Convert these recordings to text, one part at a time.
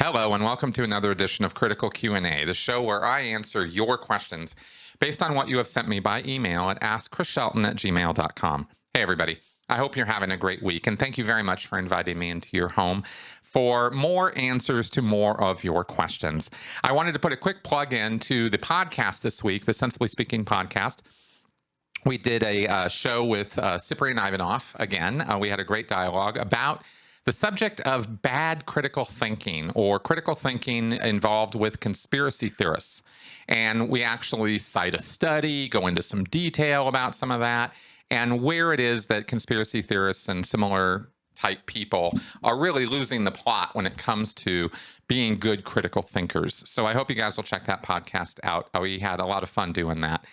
Hello, and welcome to another edition of Critical Q&A, the show where I answer your questions based on what you have sent me by email at AskChrisShelton@gmail.com. Hey, everybody. I hope you're having a great week, and thank you very much for inviting me into your home for more answers to more of your questions. I wanted to put a quick plug in to the podcast this week, the Sensibly Speaking podcast. We did a show with Cyprian Ivanov again. We had a great dialogue about the subject of bad critical thinking, or critical thinking involved with conspiracy theorists. And we actually cite a study, go into some detail about some of that, and where it is that conspiracy theorists and similar type people are really losing the plot when it comes to being good critical thinkers. So I hope you guys will check that podcast out. We had a lot of fun doing that.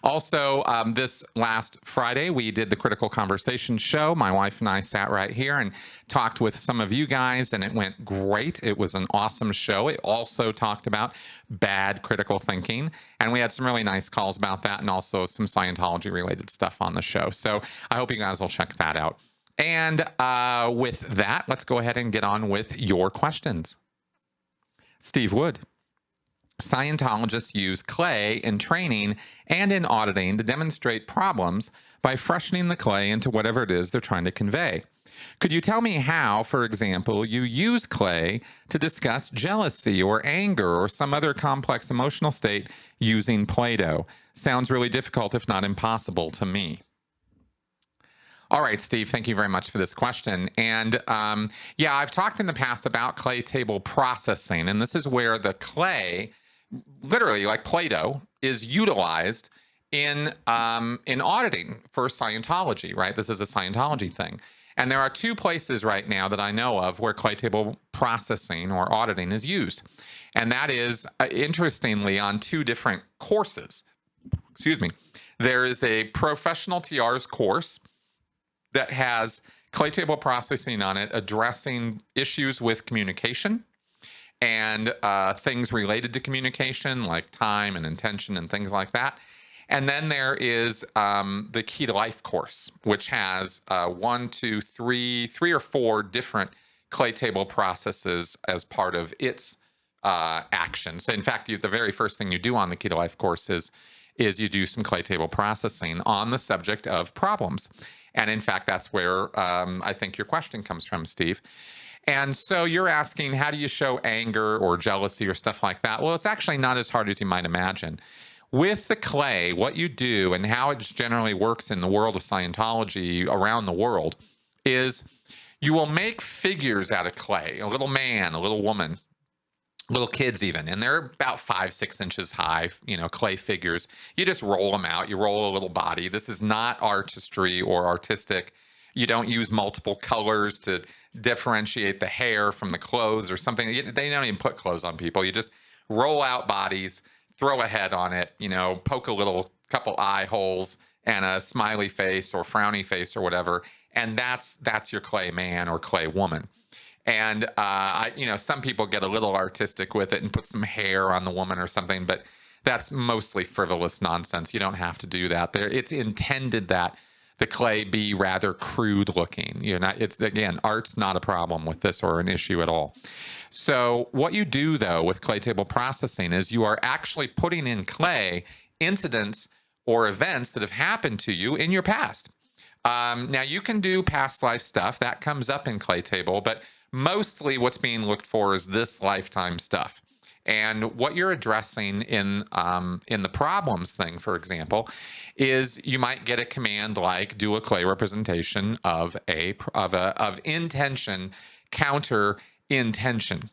Also, this last Friday, we did the Critical Conversation show. My wife and I sat right here and talked with some of you guys, and it went great. It was an awesome show. It also talked about bad critical thinking, and we had some really nice calls about that, and also some Scientology-related stuff on the show. So I hope you guys will check that out. And with that, let's go ahead and get on with your questions. Steve Wood. Scientologists use clay in training and in auditing to demonstrate problems by freshening the clay into whatever it is they're trying to convey. Could you tell me how, for example, you use clay to discuss jealousy or anger or some other complex emotional state using Play-Doh? Sounds really difficult, if not impossible, to me. All right, Steve, thank you very much for this question. And yeah, I've talked in the past about clay table processing, and this is where the clay, literally like Play-Doh, is utilized in auditing for Scientology, right? This is a Scientology thing. And there are two places right now that I know of where clay table processing or auditing is used. And that is, interestingly, on two different courses. Excuse me. There is a professional TR's course that has clay table processing on it, addressing issues with communication and things related to communication, like time and intention and things like that. And then there is the Key to Life course, which has three or four different clay table processes as part of its action. So in fact, the very first thing you do on the Key to Life course is you do some clay table processing on the subject of problems. And in fact, that's where I think your question comes from, Steve. And so you're asking, how do you show anger or jealousy or stuff like that? Well, it's actually not as hard as you might imagine. With the clay, what you do and how it generally works in the world of Scientology around the world is you will make figures out of clay, a little man, a little woman, little kids even, and they're about 5-6 inches high, clay figures. You just roll them out. You roll a little body. This is not artistry or artistic. You don't use multiple colors to differentiate the hair from the clothes or something. They don't even put clothes on people. You just roll out bodies, throw a head on it, poke a couple eye holes and a smiley face or frowny face or whatever, and that's your clay man or clay woman. And, some people get a little artistic with it and put some hair on the woman or something, but that's mostly frivolous nonsense. You don't have to do that. It's intended that the clay be rather crude looking. Again, art's not a problem with this or an issue at all. So what you do, though, with clay table processing is you are actually putting in clay incidents or events that have happened to you in your past. Now, you can do past life stuff. That comes up in clay table, but mostly what's being looked for is this lifetime stuff. And what you're addressing in the problems thing, for example, is you might get a command like do a clay representation of intention counter intention.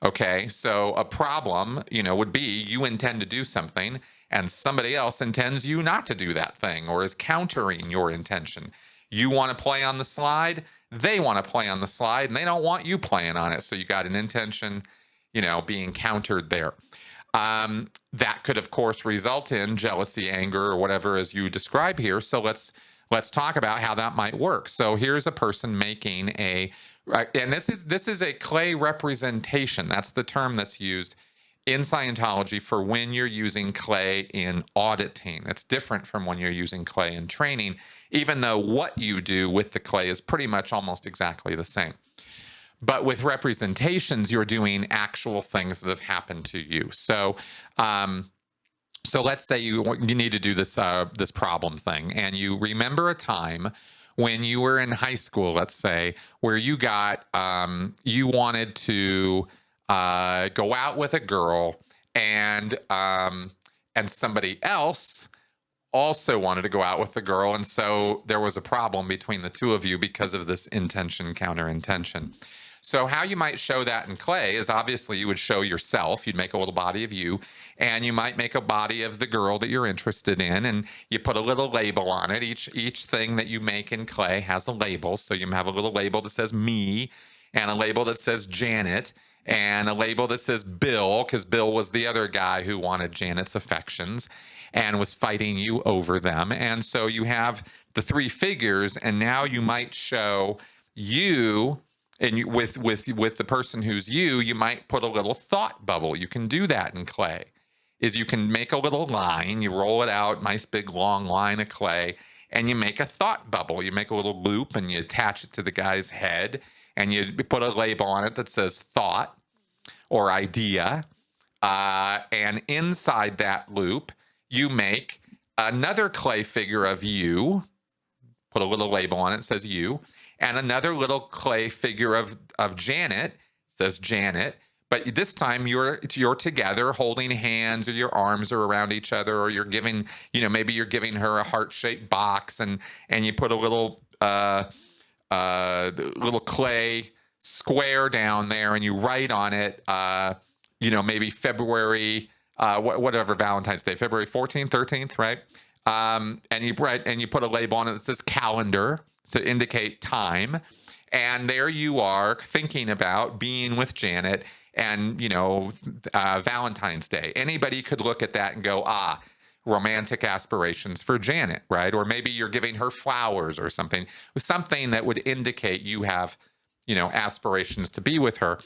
Okay, so a problem, would be you intend to do something and somebody else intends you not to do that thing or is countering your intention. You want to play on the slide, they want to play on the slide, and they don't want you playing on it. So you got an intention, being countered there. That could, of course, result in jealousy, anger, or whatever as you describe here. So let's talk about how that might work. So here's a person making and this is a clay representation. That's the term that's used in Scientology for when you're using clay in auditing. It's different from when you're using clay in training, even though what you do with the clay is pretty much almost exactly the same. But with representations, you're doing actual things that have happened to you. So, so let's say you need to do this this problem thing, and you remember a time when you were in high school, let's say, where you got you wanted to go out with a girl, and somebody else also wanted to go out with the girl, and so there was a problem between the two of you because of this intention counter intention. So how you might show that in clay is obviously you would show yourself. You'd make a little body of you, and you might make a body of the girl that you're interested in, and you put a little label on it. Each thing that you make in clay has a label. So you have a little label that says me, and a label that says Janet, and a label that says Bill, because Bill was the other guy who wanted Janet's affections and was fighting you over them. And so you have the three figures, and now you might show you. And you, with the person who's you might put a little thought bubble. You can do that in clay. Is you can make a little line, you roll it out, nice big long line of clay, and you make a thought bubble. You make a little loop and you attach it to the guy's head, and you put a label on it that says thought or idea. And inside that loop, you make another clay figure of you, put a little label on it that says you, and another little clay figure of Janet, says Janet, but this time you're together holding hands, or your arms are around each other, or you're giving, maybe you're giving her a heart-shaped box, and you put a little little clay square down there, and you write on it, maybe February, whatever, Valentine's Day, February 14th, 13th, right? And you put a label on it that says calendar, to indicate time, and there you are thinking about being with Janet and Valentine's Day. Anybody could look at that and go, romantic aspirations for Janet, right? Or maybe you're giving her flowers or something that would indicate you have aspirations to be with her.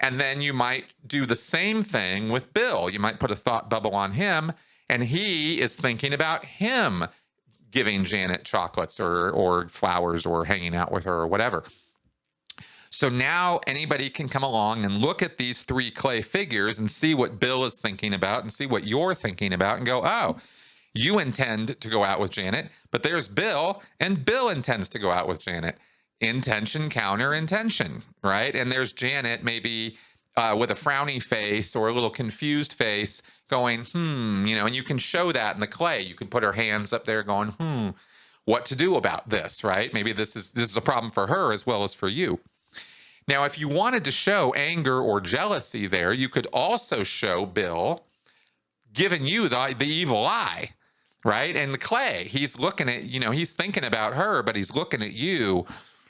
And then you might do the same thing with Bill. You might put a thought bubble on him, and he is thinking about him giving Janet chocolates or flowers or hanging out with her or whatever. So now anybody can come along and look at these three clay figures and see what Bill is thinking about and see what you're thinking about and go, oh, you intend to go out with Janet, but there's Bill, and Bill intends to go out with Janet. Intention, counter, intention, right? And there's Janet maybe with a frowny face or a little confused face going, and you can show that in the clay. You can put her hands up there going, what to do about this, right? Maybe this is a problem for her as well as for you. Now, if you wanted to show anger or jealousy there, you could also show Bill giving you the evil eye, right? And the clay, he's looking at, he's thinking about her, but he's looking at you,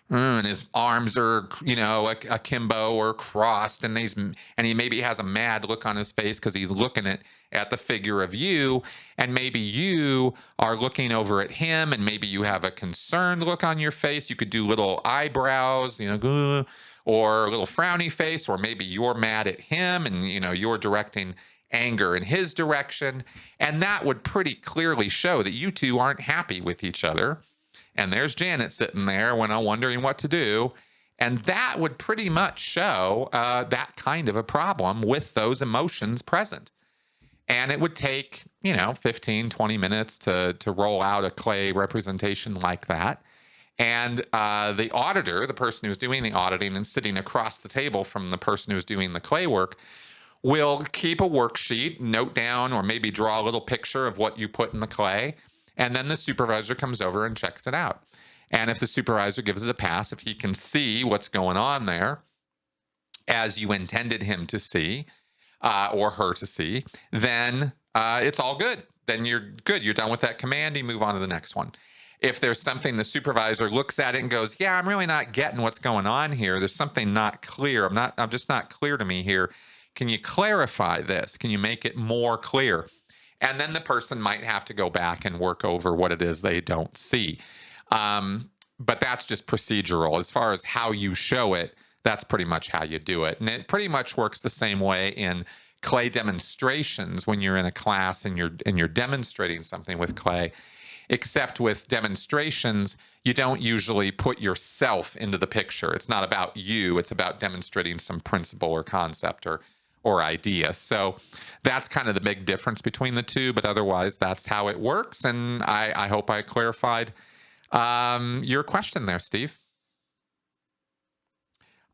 and his arms are, akimbo or crossed, and he maybe has a mad look on his face because he's looking at the figure of you, and maybe you are looking over at him, and maybe you have a concerned look on your face. You could do little eyebrows, or a little frowny face, or maybe you're mad at him, and you're directing anger in his direction, and that would pretty clearly show that you two aren't happy with each other. And there's Janet sitting there wondering what to do. And that would pretty much show that kind of a problem with those emotions present. And it would take, 15, 20 minutes to roll out a clay representation like that. And the auditor, the person who's doing the auditing and sitting across the table from the person who's doing the clay work, will keep a worksheet, note down, or maybe draw a little picture of what you put in the clay. And then the supervisor comes over and checks it out. And if the supervisor gives it a pass, if he can see what's going on there as you intended him to see or her to see, then it's all good. Then you're good. You're done with that command. You move on to the next one. If there's something the supervisor looks at it and goes, yeah, I'm really not getting what's going on here. There's something not clear. I'm just not clear to me here. Can you clarify this? Can you make it more clear? And then the person might have to go back and work over what it is they don't see. But that's just procedural. As far as how you show it, that's pretty much how you do it. And it pretty much works the same way in clay demonstrations when you're in a class and you're demonstrating something with clay. except with demonstrations, you don't usually put yourself into the picture. It's not about you. It's about demonstrating some principle or concept or idea. So that's kind of the big difference between the two. But otherwise, that's how it works. And I hope I clarified your question there, Steve.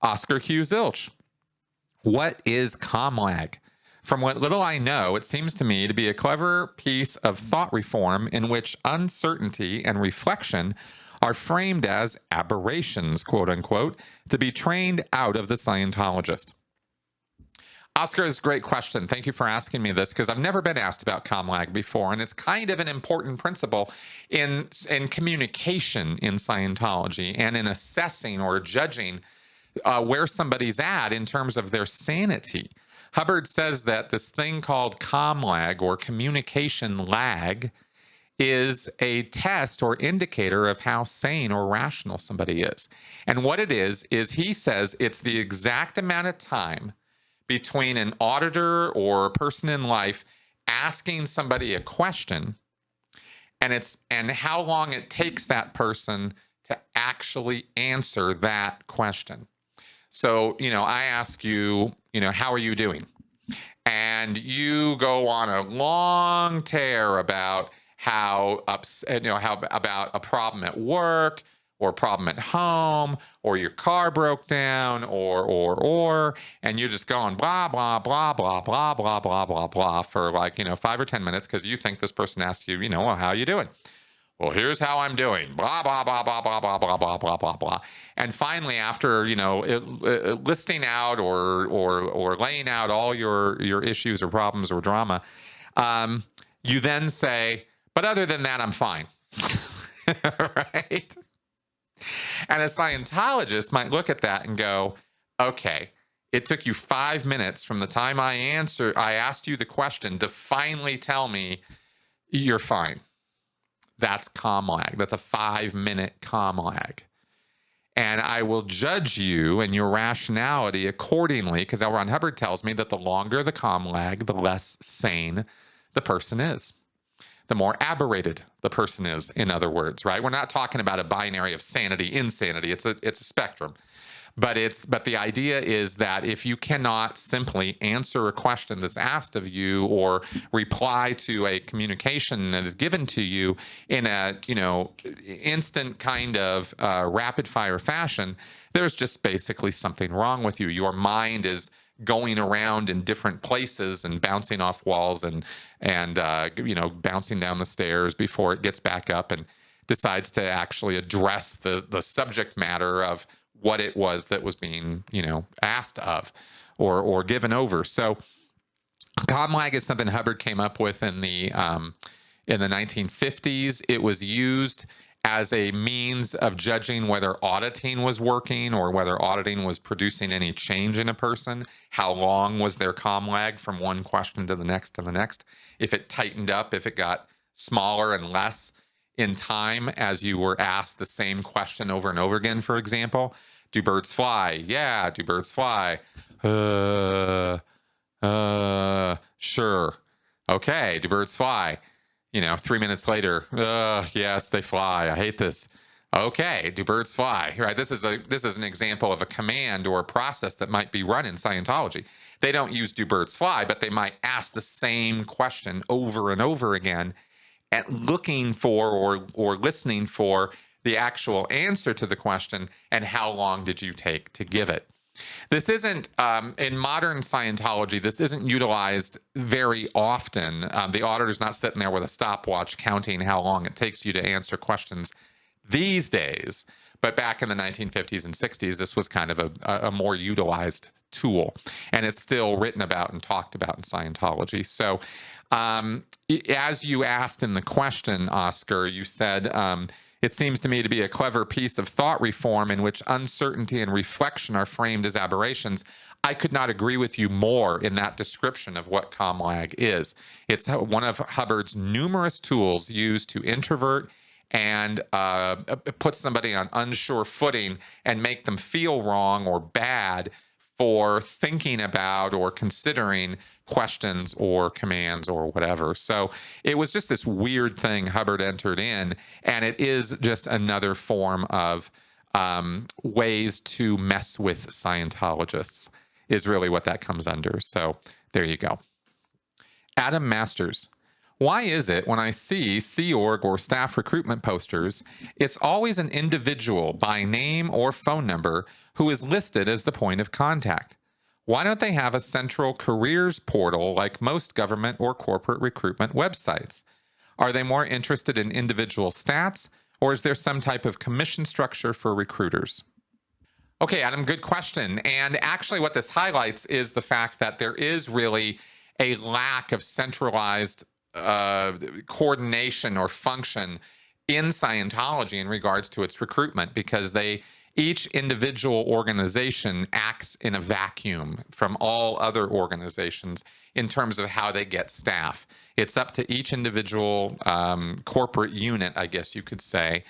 Oscar Hugh Zilch. What is commlag? From what little I know, it seems to me to be a clever piece of thought reform in which uncertainty and reflection are framed as aberrations, quote unquote, to be trained out of the Scientologist. Oscar, is a great question. Thank you for asking me this, because I've never been asked about commlag before, and it's kind of an important principle in communication in Scientology and in assessing or judging where somebody's at in terms of their sanity. Hubbard says that this thing called commlag or communication lag is a test or indicator of how sane or rational somebody is. And what it is he says it's the exact amount of time between an auditor or a person in life asking somebody a question and how long it takes that person to actually answer that question. So, I ask you, how are you doing? And you go on a long tear about how about a problem at work or a problem at home or your car broke down or, and you're just going blah, blah, blah, blah, blah, blah, blah, blah, blah for 5 or 10 minutes because you think this person asked you, well, how are you doing? Well, here's how I'm doing. Blah, blah, blah, blah, blah, blah, blah, blah, blah, blah, blah. And finally, after, listing out or laying out all your issues or problems or drama, you then say, but other than that, I'm fine. Right? And a Scientologist might look at that and go, okay, it took you 5 minutes from the time I asked you the question to finally tell me you're fine. That's commlag. That's a 5-minute commlag. And I will judge you and your rationality accordingly, because L. Ron Hubbard tells me that the longer the commlag, the less sane the person is. The more aberrated the person is, in other words, right? We're not talking about a binary of sanity, insanity. It's a spectrum. But the idea is that if you cannot simply answer a question that's asked of you or reply to a communication that is given to you in a instant kind of rapid fire fashion, there's just basically something wrong with you. Your mind is going around in different places and bouncing off walls and bouncing down the stairs before it gets back up and decides to actually address the subject matter of what it was that was being, asked of or given over. So commlag is something Hubbard came up with in the 1950s. It was used as a means of judging whether auditing was working or whether auditing was producing any change in a person. How long was their commlag from one question to the next to the next? If it tightened up, if it got smaller and less in time as you were asked the same question over and over again, for example. Do birds fly? Yeah. Do birds fly? Sure. Okay. Do birds fly? 3 minutes later, yes, they fly. I hate this. Okay. Do birds fly? Right. This is an example of a command or a process that might be run in Scientology. They don't use do birds fly, but they might ask the same question over and over again and looking for or listening for the actual answer to the question and how long did you take to give it. This isn't, in modern Scientology, this isn't utilized very often. The auditor's not sitting there with a stopwatch counting how long it takes you to answer questions these days. But back in the 1950s and 60s, this was kind of a more utilized tool. And it's still written about and talked about in Scientology. So as you asked in the question, Oscar, you said, it seems to me to be a clever piece of thought reform in which uncertainty and reflection are framed as aberrations. I could not agree with you more in that description of what commlag is. It's one of Hubbard's numerous tools used to introvert and put somebody on unsure footing and make them feel wrong or bad for thinking about or considering questions or commands or whatever. So it was just this weird thing Hubbard entered in, and it is just another form of ways to mess with Scientologists is really what that comes under. So there you go. Adam Masters. Why is it when I see Sea Org or staff recruitment posters, it's always an individual by name or phone number who is listed as the point of contact? Why don't they have a central careers portal like most government or corporate recruitment websites? Are they more interested in individual stats, or is there some type of commission structure for recruiters? Okay, Adam, good question. And actually what this highlights is the fact that there is really a lack of centralized coordination or function in Scientology in regards to its recruitment, because each individual organization acts in a vacuum from all other organizations in terms of how they get staff. It's up to each individual corporate unit, I guess you could say,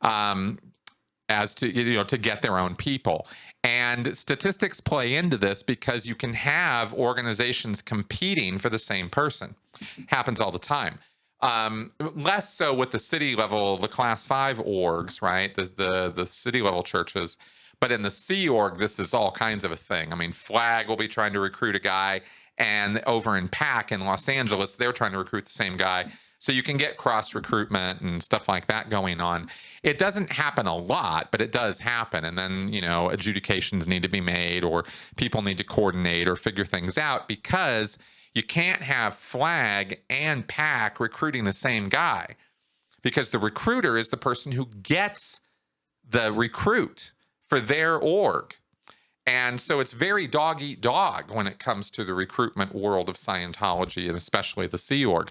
as to, to get their own people. And statistics play into this because you can have organizations competing for the same person. Happens all the time. Less so with the city level, the class 5 orgs, right? The city level churches. But in the Sea Org, this is all kinds of a thing. I mean, Flag will be trying to recruit a guy, and over in PAC in Los Angeles, they're trying to recruit the same guy. So you can get cross recruitment and stuff like that going on. It doesn't happen a lot, but it does happen. And then, adjudications need to be made, or people need to coordinate or figure things out, because you can't have Flag and PAC recruiting the same guy, because the recruiter is the person who gets the recruit for their org. And so it's very dog eat dog when it comes to the recruitment world of Scientology, and especially the Sea Org.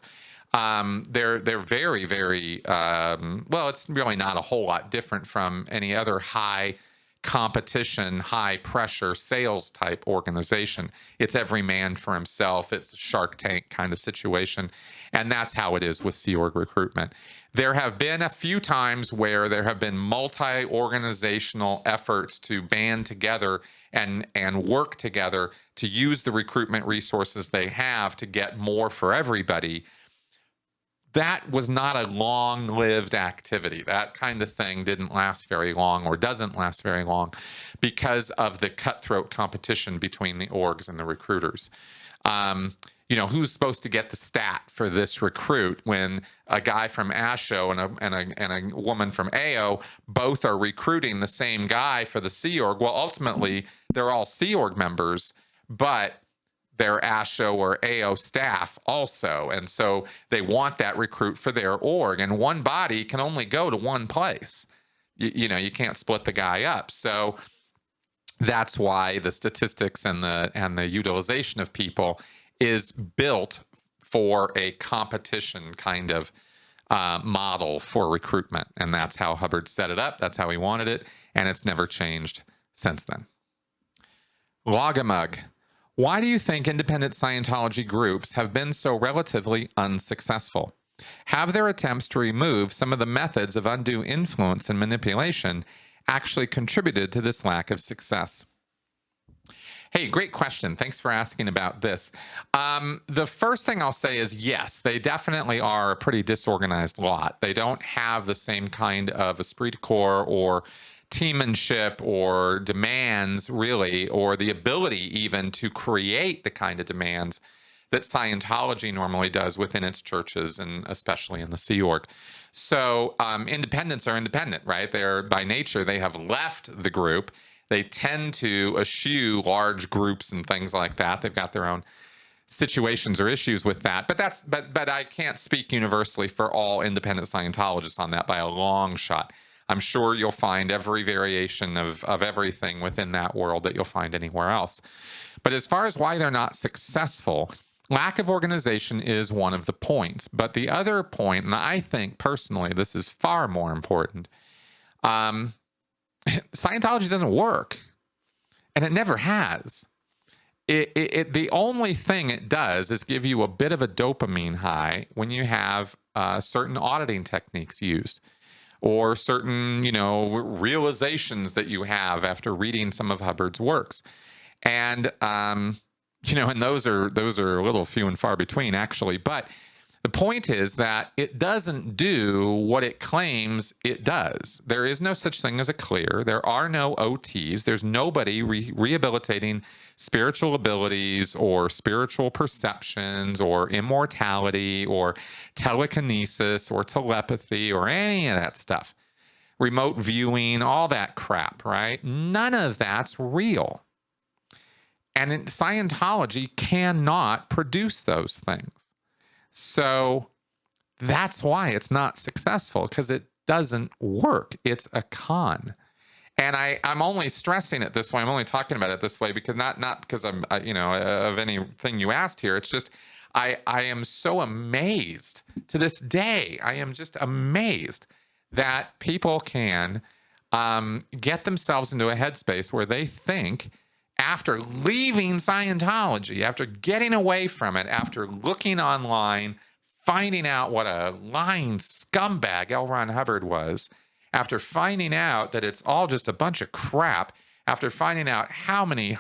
They're very, very, well, it's really not a whole lot different from any other high competition, high pressure sales type organization. It's every man for himself. It's a Shark Tank kind of situation. And that's how it is with Sea Org recruitment. There have been a few times where there have been multi-organizational efforts to band together and work together to use the recruitment resources they have to get more for everybody. That was not a long-lived activity. That kind of thing didn't last very long, or doesn't last very long, because of the cutthroat competition between the orgs and the recruiters. Who's supposed to get the stat for this recruit when a guy from ASHO and a woman from AO both are recruiting the same guy for the Sea Org? Well, ultimately, they're all Sea Org members, but their ASHO or AO staff also. And so they want that recruit for their org. And one body can only go to one place. You can't split the guy up. So that's why the statistics and the utilization of people is built for a competition kind of model for recruitment. And that's how Hubbard set it up. That's how he wanted it. And it's never changed since then. Logamug. Why do you think independent Scientology groups have been so relatively unsuccessful? Have their attempts to remove some of the methods of undue influence and manipulation actually contributed to this lack of success? Hey, great question. Thanks for asking about this. The first thing I'll say is yes, they definitely are a pretty disorganized lot. They don't have the same kind of esprit de corps or teammanship or demands, really, or the ability even to create the kind of demands that Scientology normally does within its churches, and especially in the Sea Org. So independents are independent, right? They're, by nature, they have left the group. They tend to eschew large groups and things like that. They've got their own situations or issues with that. But I can't speak universally for all independent Scientologists on that by a long shot. I'm sure you'll find every variation of everything within that world that you'll find anywhere else. But as far as why they're not successful, lack of organization is one of the points. But the other point, and I think personally this is far more important, Scientology doesn't work. And it never has. The only thing it does is give you a bit of a dopamine high when you have certain auditing techniques used, or certain, realizations that you have after reading some of Hubbard's works. And And those are a little few and far between, actually. But the point is that it doesn't do what it claims it does. There is no such thing as a clear. There are no OTs. There's nobody rehabilitating spiritual abilities or spiritual perceptions or immortality or telekinesis or telepathy or any of that stuff. Remote viewing, all that crap, right? None of that's real. And Scientology cannot produce those things. So that's why it's not successful, because it doesn't work. It's a con. And I'm only stressing it this way. I'm only talking about it this way because not because I'm, of anything you asked here. It's just I am so amazed to this day. I am just amazed that people can get themselves into a headspace where they think, after leaving Scientology, after getting away from it, after looking online, finding out what a lying scumbag L. Ron Hubbard was, after finding out that it's all just a bunch of crap, after finding out how many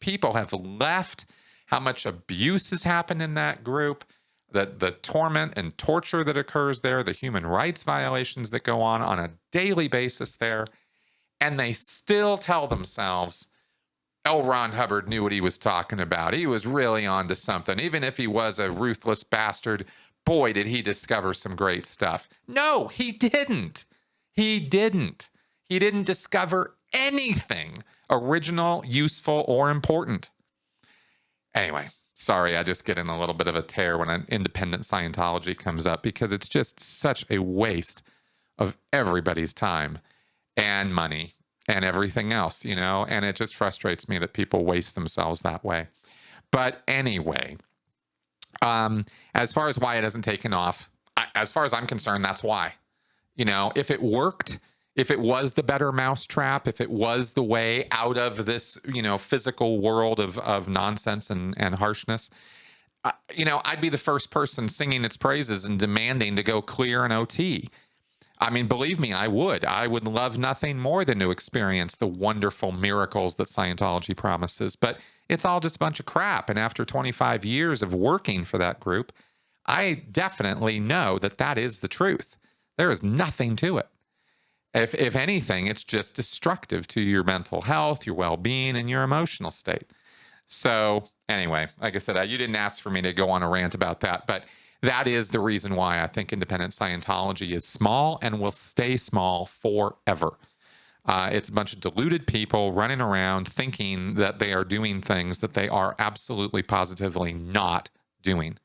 people have left, how much abuse has happened in that group, the torment and torture that occurs there, the human rights violations that go on a daily basis there, and they still tell themselves, L. Ron Hubbard knew what he was talking about. He was really onto something. Even if he was a ruthless bastard, boy, did he discover some great stuff. No, he didn't. He didn't. He didn't discover anything original, useful, or important. Anyway, sorry, I just get in a little bit of a tear when an independent Scientology comes up, because it's just such a waste of everybody's time and money and everything else, and it just frustrates me that people waste themselves that way. But anyway, as far as why it hasn't taken off, as far as I'm concerned, that's why. If it worked, if it was the better mousetrap, if it was the way out of this, physical world of nonsense and harshness, I'd be the first person singing its praises and demanding to go clear an OT. I mean, believe me, I would. I would love nothing more than to experience the wonderful miracles that Scientology promises. But it's all just a bunch of crap. And after 25 years of working for that group, I definitely know that that is the truth. There is nothing to it. If anything, it's just destructive to your mental health, your well-being, and your emotional state. So anyway, like I said, you didn't ask for me to go on a rant about that, but that is the reason why I think independent Scientology is small and will stay small forever. It's a bunch of deluded people running around thinking that they are doing things that they are absolutely positively not doing.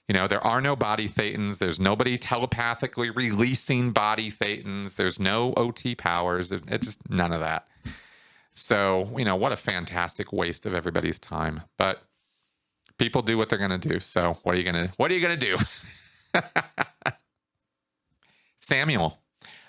There are no body thetans. There's nobody telepathically releasing body thetans. There's no OT powers. It's just none of that. So, what a fantastic waste of everybody's time. But people do what they're going to do. So what are you going to do? Samuel,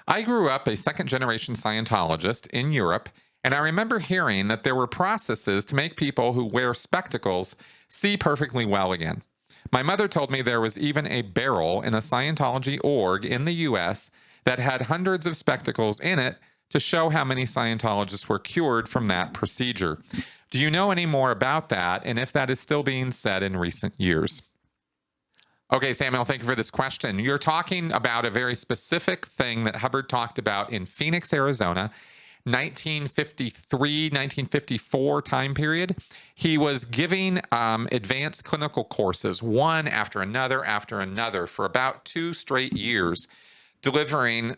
I grew up a second-generation Scientologist in Europe, and I remember hearing that there were processes to make people who wear spectacles see perfectly well again. My mother told me there was even a barrel in a Scientology org in the U.S. that had hundreds of spectacles in it to show how many Scientologists were cured from that procedure. Do you know any more about that, and if that is still being said in recent years? Okay, Samuel, thank you for this question. You're talking about a very specific thing that Hubbard talked about in Phoenix, Arizona, 1953, 1954 time period. He was giving advanced clinical courses, one after another, for about 2 straight years, delivering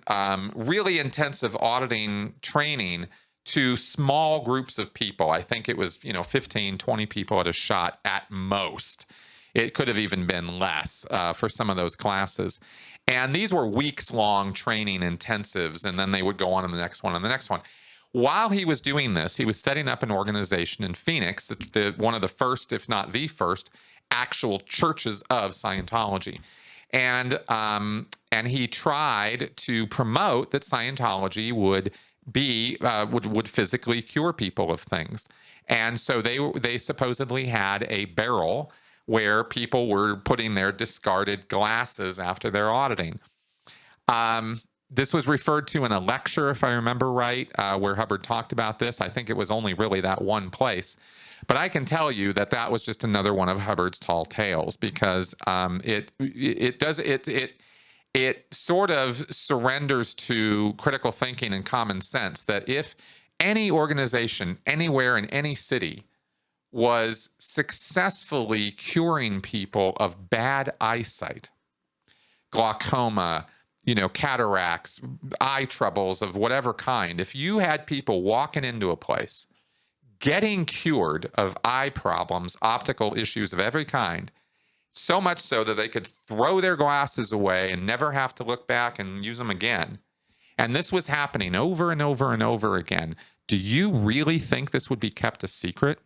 really intensive auditing training to small groups of people. I think it was, 15, 20 people at a shot at most. It could have even been less for some of those classes. And these were weeks-long training intensives, and then they would go on to the next one and the next one. While he was doing this, he was setting up an organization in Phoenix, one of the first, if not the first, actual churches of Scientology. And he tried to promote that Scientology would physically cure people of things. And so they supposedly had a barrel where people were putting their discarded glasses after their auditing. This was referred to in a lecture, if I remember right, where Hubbard talked about this. I think it was only really that one place. But I can tell you that that was just another one of Hubbard's tall tales, because it sort of surrenders to critical thinking and common sense that if any organization anywhere in any city was successfully curing people of bad eyesight, glaucoma, cataracts, eye troubles of whatever kind, if you had people walking into a place getting cured of eye problems, optical issues of every kind, so much so that they could throw their glasses away and never have to look back and use them again, and this was happening over and over and over again, do you really think this would be kept a secret?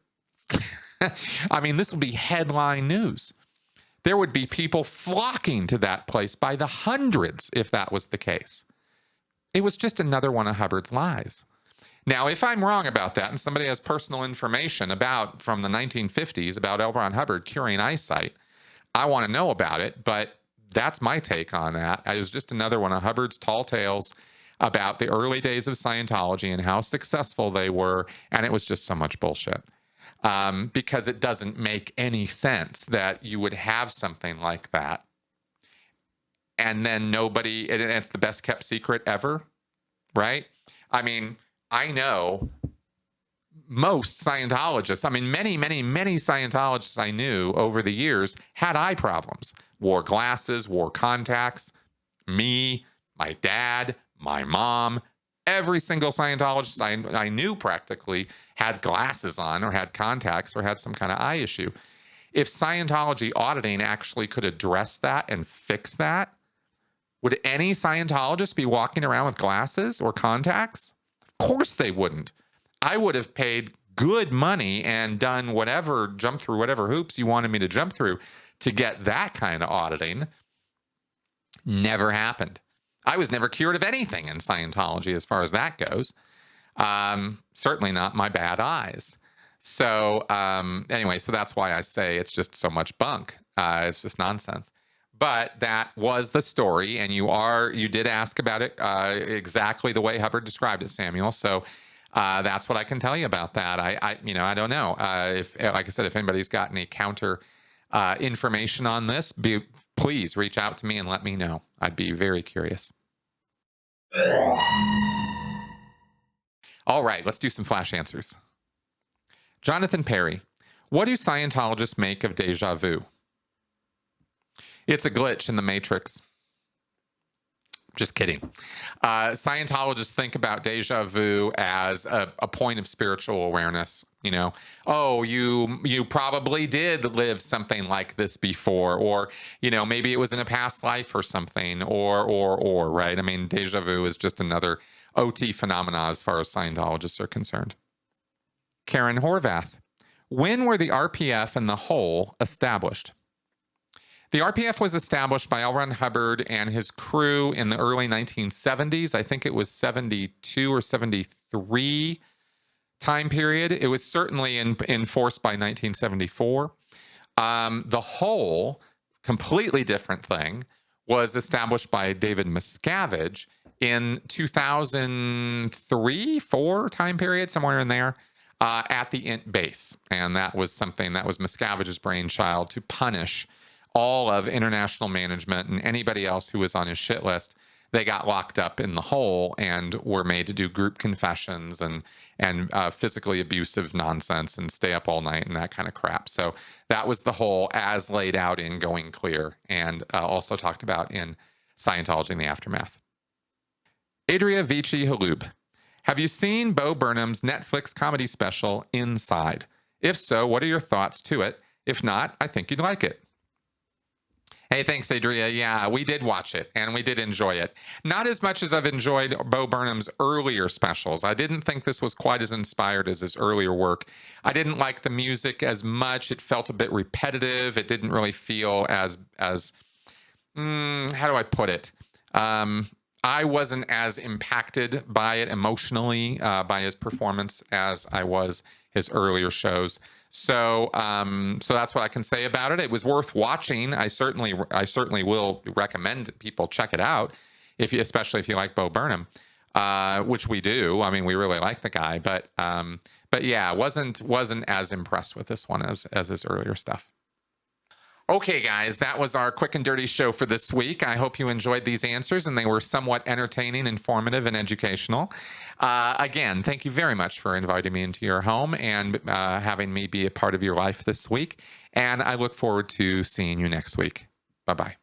I mean, this would be headline news. There would be people flocking to that place by the hundreds if that was the case. It was just another one of Hubbard's lies. Now, if I'm wrong about that and somebody has personal information from the 1950s about L. Ron Hubbard curing eyesight, I want to know about it, but that's my take on that. It was just another one of Hubbard's tall tales about the early days of Scientology and how successful they were, and it was just so much bullshit. Because it doesn't make any sense that you would have something like that and then nobody, and it's the best kept secret ever, right? I mean, I know most Scientologists, many, many, many Scientologists I knew over the years had eye problems, wore glasses, wore contacts. Me, my dad, my mom, every single Scientologist I knew practically had glasses on or had contacts or had some kind of eye issue. If Scientology auditing actually could address that and fix that, would any Scientologist be walking around with glasses or contacts? Of course they wouldn't. I would have paid good money and done whatever, jumped through whatever hoops you wanted me to jump through to get that kind of auditing. Never happened. I was never cured of anything in Scientology as far as that goes. Certainly not my bad eyes. So anyway, so that's why I say it's just so much bunk. It's just nonsense. But that was the story, and you did ask about it exactly the way Hubbard described it, Samuel. So that's what I can tell you about that. I don't know if, like I said, if anybody's got any counter information on this, please reach out to me and let me know. I'd be very curious. All right, let's do some flash answers. Jonathan Perry, what do Scientologists make of deja vu? It's a glitch in the Matrix. Just kidding. Scientologists think about deja vu as a point of spiritual awareness. Oh, you probably did live something like this before, or maybe it was in a past life or something, or right. I mean, deja vu is just another OT phenomena as far as Scientologists are concerned. Karen Horvath, when were the RPF and the whole established? The RPF was established by L. Ron Hubbard and his crew in the early 1970s. I think it was 72 or 73 time period. It was certainly in force by 1974. The whole, completely different thing, was established by David Miscavige in 2003, 4 time period, somewhere in there, at the INT base. And that was something that was Miscavige's brainchild to punish all of international management and anybody else who was on his shit list. They got locked up in the hole and were made to do group confessions and physically abusive nonsense and stay up all night and that kind of crap. So that was the whole as laid out in Going Clear, and also talked about in Scientology in the Aftermath. Adria Vici Halub, have you seen Bo Burnham's Netflix comedy special, Inside? If so, what are your thoughts to it? If not, I think you'd like it. Hey, thanks, Adria. Yeah, we did watch it, and we did enjoy it. Not as much as I've enjoyed Bo Burnham's earlier specials. I didn't think this was quite as inspired as his earlier work. I didn't like the music as much. It felt a bit repetitive. It didn't really feel as how do I put it? I wasn't as impacted by it emotionally, by his performance, as I was his earlier shows. So that's what I can say about it. It was worth watching. I certainly will recommend people check it out especially if you like Bo Burnham, which we do. I mean, we really like the guy, but yeah, wasn't as impressed with this one as his earlier stuff. Okay, guys, that was our quick and dirty show for this week. I hope you enjoyed these answers and they were somewhat entertaining, informative, and educational. Again, thank you very much for inviting me into your home and having me be a part of your life this week. And I look forward to seeing you next week. Bye-bye.